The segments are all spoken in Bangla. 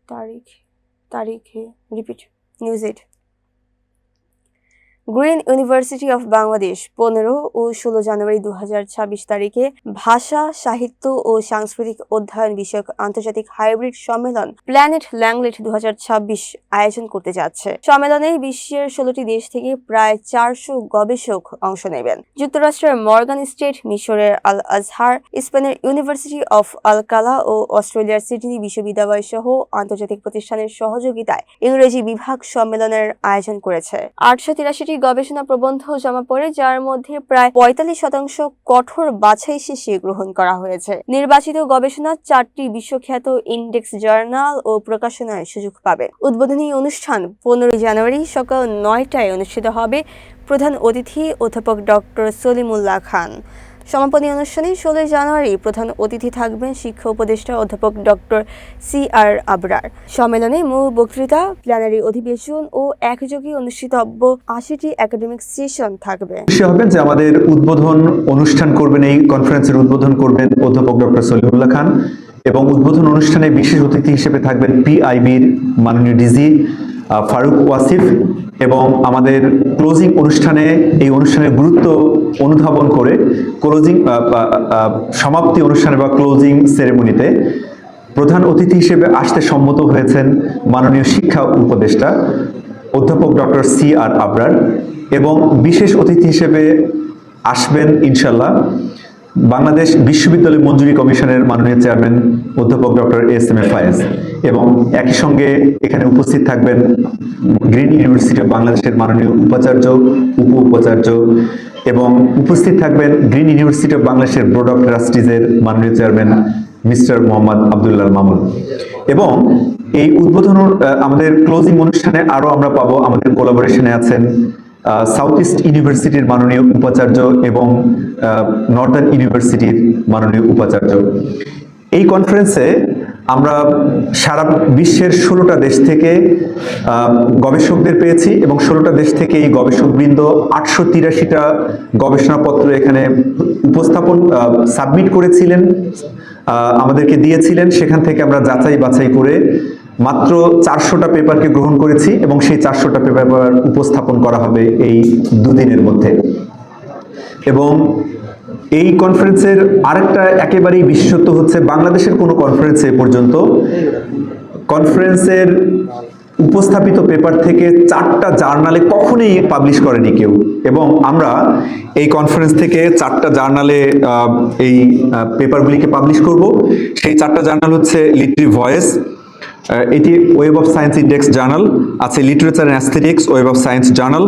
তারিখে repeat news it. Green university of Bangladesh 15 ও 16 জানুয়ারি 2026 তারিখে ভাষা, সাহিত্য ও সাংস্কৃতিক অধ্যয়ন বিষয়ক আন্তর্জাতিক হাইব্রিড সম্মেলন প্ল্যানেট ল্যাংলেট 2026 আয়োজন করতে যাচ্ছে। সম্মেলনে বিশ্বের 16টি দেশ থেকে প্রায় 400 গবেষক অংশ নেবেন। যুক্তরাষ্ট্রের মর্গান স্টেট, মিশরের আল আজহার, স্পেনের ইউনিভার্সিটি অফ আলকালা ও অস্ট্রেলিয়ার সিডনি বিশ্ববিদ্যালয় সহ আন্তর্জাতিক প্রতিষ্ঠানের সহযোগিতায় ইংরেজি বিভাগ সম্মেলনের আয়োজন করেছে। 883টি গবেষণা প্রবন্ধ জমা পড়ে, যার মধ্যে প্রায় 45% কঠোর বাছাই শেষে গ্রহণ করা হয়েছে। নির্বাচিত গবেষণা 4টি বিশ্বখ্যাত ইন্ডেক্স জার্নাল ও প্রকাশনার সুযোগ পাবে। উদ্বোধনী অনুষ্ঠান 15 জানুয়ারি সকাল 9টায় অনুষ্ঠিত হবে। প্রধান অতিথি অধ্যাপক ডক্টর সলিমুল্লাহ খান। সমাপনী অনুষ্ঠানে 16 জানুয়ারি প্রধান অতিথি থাকবেন শিক্ষা উপদেষ্টা অধ্যাপক ডক্টর CR আবরার। সম্মেলনে মূল বক্তৃতা, প্ল্যানারি অধিবেশন ও একযোগে অনুষ্ঠিতব্য 80টি একাডেমিক সেশন থাকবে। হবেন যে আমাদের উদ্বোধন অনুষ্ঠান করবেন, এই কনফারেন্সের উদ্বোধন করবেন অধ্যাপক ডক্টর সলিমুল্লাহ খান এবং উদ্বোধন অনুষ্ঠানে বিশেষ অতিথি হিসেবে থাকবেন PIB'র মাননীয় ডিজি ফারুক ওয়াসিফ এবং আমাদের ক্লোজিং অনুষ্ঠানে এই অনুষ্ঠানের গুরুত্ব অনুধাবন করে সমাপ্তি অনুষ্ঠানে বা ক্লোজিং সেরেমনিতে প্রধান অতিথি হিসেবে আসতে সম্মত হয়েছেন মাননীয় শিক্ষা উপদেষ্টা অধ্যাপক ডক্টর CR আবরার এবং বিশেষ অতিথি হিসেবে আসবেন ইনশাল্লাহ বাংলাদেশ বিশ্ববিদ্যালয় মঞ্জুরি কমিশনের মাননীয় চেয়ারম্যান অধ্যাপক ডক্টর SM ফায়েজ এবং একই সঙ্গে এখানে উপস্থিত থাকবেন গ্রিন ইউনিভার্সিটি অফ বাংলাদেশের মাননীয় উপাচার্য, উপাচার্য এবং উপস্থিত থাকবেন গ্রিন ইউনিভার্সিটি অফ বাংলাদেশের বোর্ড অফ ট্রাস্টিজের মাননীয় চেয়ারম্যান মিস্টার মোহাম্মদ আব্দুল্লাহ মামুন। এবং এই উদ্বোধন আমাদের ক্লোজিং অনুষ্ঠানে আরো আমরা পাবো আমাদের কোলাবোরেশনে আছেন সাউথ ইস্ট ইউনিভার্সিটির মাননীয় উপাচার্য এবং নর্দার্ন ইউনিভার্সিটির মাননীয় উপাচার্য। এই কনফারেন্সে আমরা সারা বিশ্বের 16টা দেশ থেকে গবেষকদের পেয়েছি এবং 16টা দেশ থেকে এই গবেষকবৃন্দ 883টা গবেষণাপত্র এখানে সাবমিট করেছিলেন, আমাদেরকে দিয়েছিলেন। সেখান থেকে আমরা যাচাই বাছাই করে মাত্র 400টা পেপারকে গ্রহণ করেছি এবং সেই 400টা পেপার উপস্থাপন করা হবে এই দুদিনের মধ্যে। এবং এই কনফারেন্সের আরেকটা একেবারেই বিশেষত্ব হচ্ছে বাংলাদেশের কোনো কনফারেন্সে পর্যন্ত কনফারেন্সের উপস্থাপিত পেপার থেকে 4টা জার্নালে কখনোই পাবলিশ করেনি কেউ এবং আমরা এই কনফারেন্স থেকে 4টা জার্নালে এই পেপারগুলিকে পাবলিশ করব। সেই 4টা জার্নাল হচ্ছে লিটারি ভয়েস, এটি web of science index journal আছে, literature and aesthetics web of science journal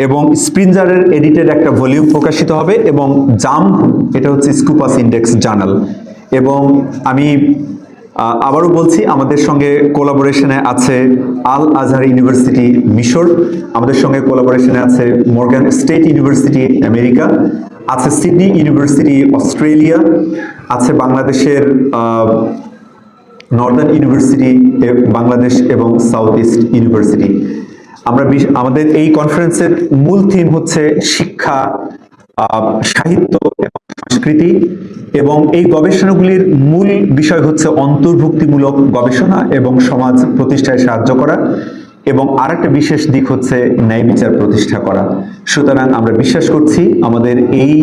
এবং স্প্রিঞ্জারের এডিটেড একটা ভলিউম প্রকাশিত হবে এবং জাম্প এটা হচ্ছে স্কুপাস ইন্ডেক্স জার্নাল। এবং আমি আবারও বলছি আমাদের সঙ্গে কোলাবোরেশনে আছে আল আজহার ইউনিভার্সিটি মিশর, আমাদের সঙ্গে কোলাবোরেশনে আছে মর্গান স্টেট ইউনিভার্সিটি আমেরিকা, আছে সিডনি ইউনিভার্সিটি অস্ট্রেলিয়া, আছে বাংলাদেশের নর্দার্ন ইউনিভার্সিটি বাংলাদেশ এবং সাউথ ইস্ট ইউনিভার্সিটি। আমরা আমাদের এই কনফারেন্সের মূল থিম হচ্ছে শিক্ষা, সাহিত্য এবং সংস্কৃতি এবং এই গবেষণাগুলির মূল বিষয় হচ্ছে অন্তর্ভুক্তিমূলক গবেষণা এবং সমাজ প্রতিষ্ঠায় সাহায্য করা এবং আরেকটা বিশেষ দিক হচ্ছে ন্যায় বিচার প্রতিষ্ঠা করা। সুতরাং আমরা বিশ্বাস করছি আমাদের এই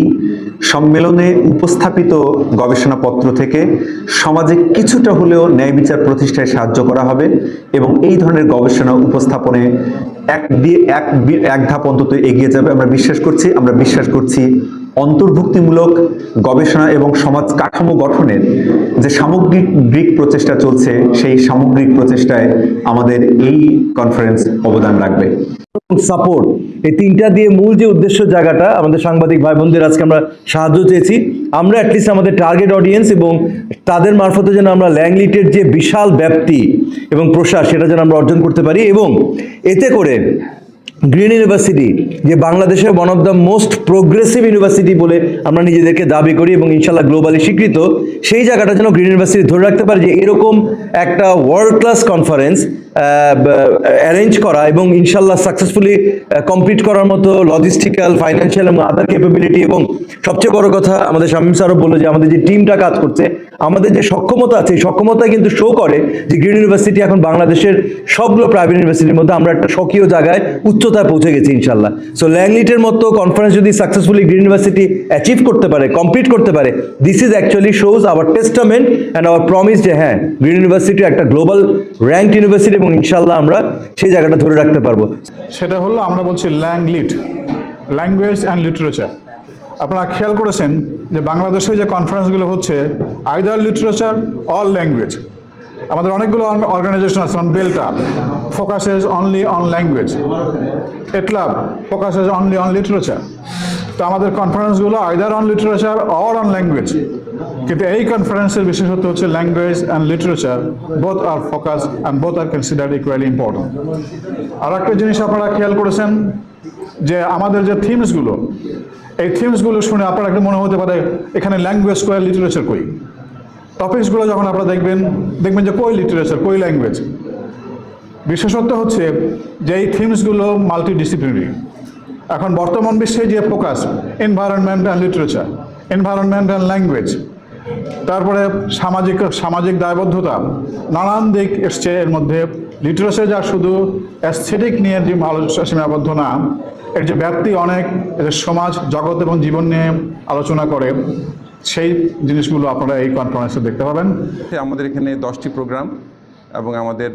সম্মেলনে উপস্থাপিত গবেষণাপত্র থেকে সমাজে কিছুটা হলেও ন্যায় বিচার প্রতিষ্ঠায় সাহায্য করা হবে এবং এই ধরনের গবেষণা উপস্থাপনে এক ধাপ অন্তত এগিয়ে যাবে আমরা বিশ্বাস করছি অন্তর্ভুক্তিমূলক গবেষণা এবং সমাজ কাঠামো গঠনের যে সামগ্রিক প্রচেষ্টা চলছে সেই সামগ্রিক প্রচেষ্টায় আমাদের এই কনফারেন্স অবদান রাখবে। সাপোর্ট এই তিনটা দিয়ে মূল যে উদ্দেশ্য জায়গাটা আমাদের সাংবাদিক ভাই বোনদের আজকে আমরা সাহায্য চেয়েছি, আমরা অ্যাটলিস্ট আমাদের টার্গেট অডিয়েন্স এবং তাদের মারফতে যেন আমরা ল্যাংলিটের যে বিশাল ব্যাপ্তি এবং প্রসার সেটা যেন আমরা অর্জন করতে পারি এবং এতে করে গ্রিন ইউনিভার্সিটি যে বাংলাদেশের one of the most progressive university বলে আমরা নিজেদেরকে দাবি করি এবং ইনশাল্লাহ গ্লোবালি স্বীকৃত, সেই জায়গাটা যেন গ্রিন ইউনিভার্সিটি ধরে রাখতে পারে যে এরকম একটা ওয়ার্ল্ড ক্লাস কনফারেন্স অ্যারেঞ্জ করা এবং ইনশাল্লাহ সাকসেসফুলি কমপ্লিট করার মতো লজিস্টিক্যাল, ফাইন্যান্সিয়াল এবং আদার ক্যাপাবিলিটি, এবং সবচেয়ে বড় কথা আমাদের শামীম স্যারও বললো যে আমাদের যে টিমটা কাজ করছে, আমাদের যে সক্ষমতা আছে, এই সক্ষমতা কিন্তু শো করে যে গ্রিন ইউনিভার্সিটি এখন বাংলাদেশের সবগুলো প্রাইভেট ইউনিভার্সিটির মধ্যে আমরা একটা স্বকীয় জায়গায় উচ্চতায় পৌঁছে গেছি ইনশাল্লাহ। সো ল্যাংলিটের মতো কনফারেন্স যদি সাকসেসফুলি গ্রিন ইউনিভার্সিটি অ্যাচিভ করতে পারে, কমপ্লিট করতে পারে, this is actually shows our testament and our promise যে হ্যাঁ, গ্রিন ইউনিভার্সিটি একটা গ্লোবাল র্যাঙ্কড ইউনিভার্সিটি এবং ইনশাল্লাহ আমরা সেই জায়গাটা ধরে রাখতে পারবো। সেটা হলো আমরা বলছি ল্যাংলিট, ল্যাঙ্গুয়েজ অ্যান্ড লিটারেচার। আপনারা খেয়াল করেছেন যে বাংলাদেশে যে কনফারেন্সগুলো হচ্ছে আইদার লিটারেচার অর ল্যাঙ্গুয়েজ। আমাদের অনেকগুলো অর্গানাইজেশন আছে, বেলটা ফোকাসেস অনলি অন ল্যাঙ্গুয়েজ, এটলাব ফোকাসেস অনলি অন লিটারেচার। তো আমাদের কনফারেন্সগুলো either on literature or on language, কিন্তু এই কনফারেন্সের বিশেষত্ব হচ্ছে language and literature, both are focus and both are considered equally important. আর একটা জিনিস আপনারা খেয়াল করেছেন যে আমাদের যে থিমসগুলো, এই থিমসগুলো শুনে আপনার একটা মনে হতে পারে এখানে ল্যাঙ্গুয়েজ কই, লিটারেচার কই। টপিকসগুলো যখন আপনারা দেখবেন যে কই লিটারেচার, কই ল্যাঙ্গুয়েজ। বিশেষত্ব হচ্ছে যে এই থিমসগুলো মাল্টিডিসিপ্লিনারি। এখন বর্তমান বিশ্বে যে focus environment and literature, environment and language, তারপরে সামাজিক দায়বদ্ধতা, নানান দিক এসছে এর মধ্যে। লিটারেচার যা শুধু অ্যাস্থেটিক নিয়ে যে আলোচনা সীমাবদ্ধ না, এর যে ব্যাপ্তি অনেক, এর সমাজ, জগৎ এবং জীবন নিয়ে আলোচনা করে, সেই জিনিসগুলো আপনারা এই কনফারেন্সে দেখতে পাবেন। আমাদের এখানে 10টি প্রোগ্রাম এবং আমাদের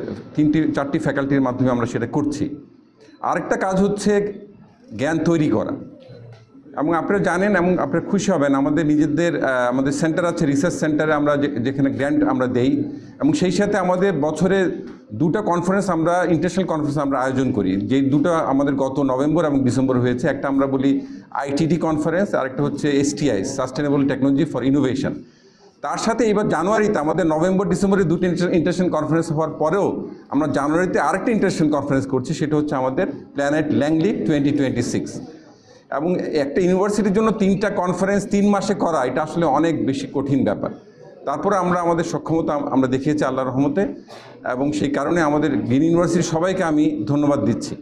4টি ফ্যাকাল্টির মাধ্যমে আমরা সেটা করছি। আরেকটা কাজ হচ্ছে জ্ঞান তৈরি করা, এবং আপনারা জানেন এবং আপনারা খুশি হবেন, আমাদের সেন্টার আছে, রিসার্চ সেন্টারে আমরা যেখানে গ্র্যান্ট আমরা দেই, এবং সেই সাথে আমাদের বছরে 2টা কনফারেন্স আমরা ইন্টারন্যাশনাল কনফারেন্স আমরা আয়োজন করি, যে 2টা আমাদের গত নভেম্বর এবং ডিসেম্বর হয়েছে। একটা আমরা বলি ITT কনফারেন্স, আরেকটা হচ্ছে STI, sustainable technology for innovation. তার সাথে এবার জানুয়ারিতে আমাদের নভেম্বর ডিসেম্বরে 2টি ইন্টারন্যাশনাল কনফারেন্স হওয়ার পরেও আমরা জানুয়ারিতে আরেকটা ইন্টারন্যাশনাল কনফারেন্স করছি, সেটা হচ্ছে আমাদের প্ল্যানেট ল্যাংলিট 2026। এবং একটা ইউনিভার্সিটির জন্য 3টা কনফারেন্স 3 মাসে করা, এটা আসলে অনেক বেশি কঠিন ব্যাপার। তারপরে আমরা আমাদের সক্ষমতা আমরা দেখিয়েছি আল্লাহর রহমতে, এবং সেই কারণে আমাদের গ্রিন ইউনিভার্সিটির সবাইকে আমি ধন্যবাদ দিচ্ছি।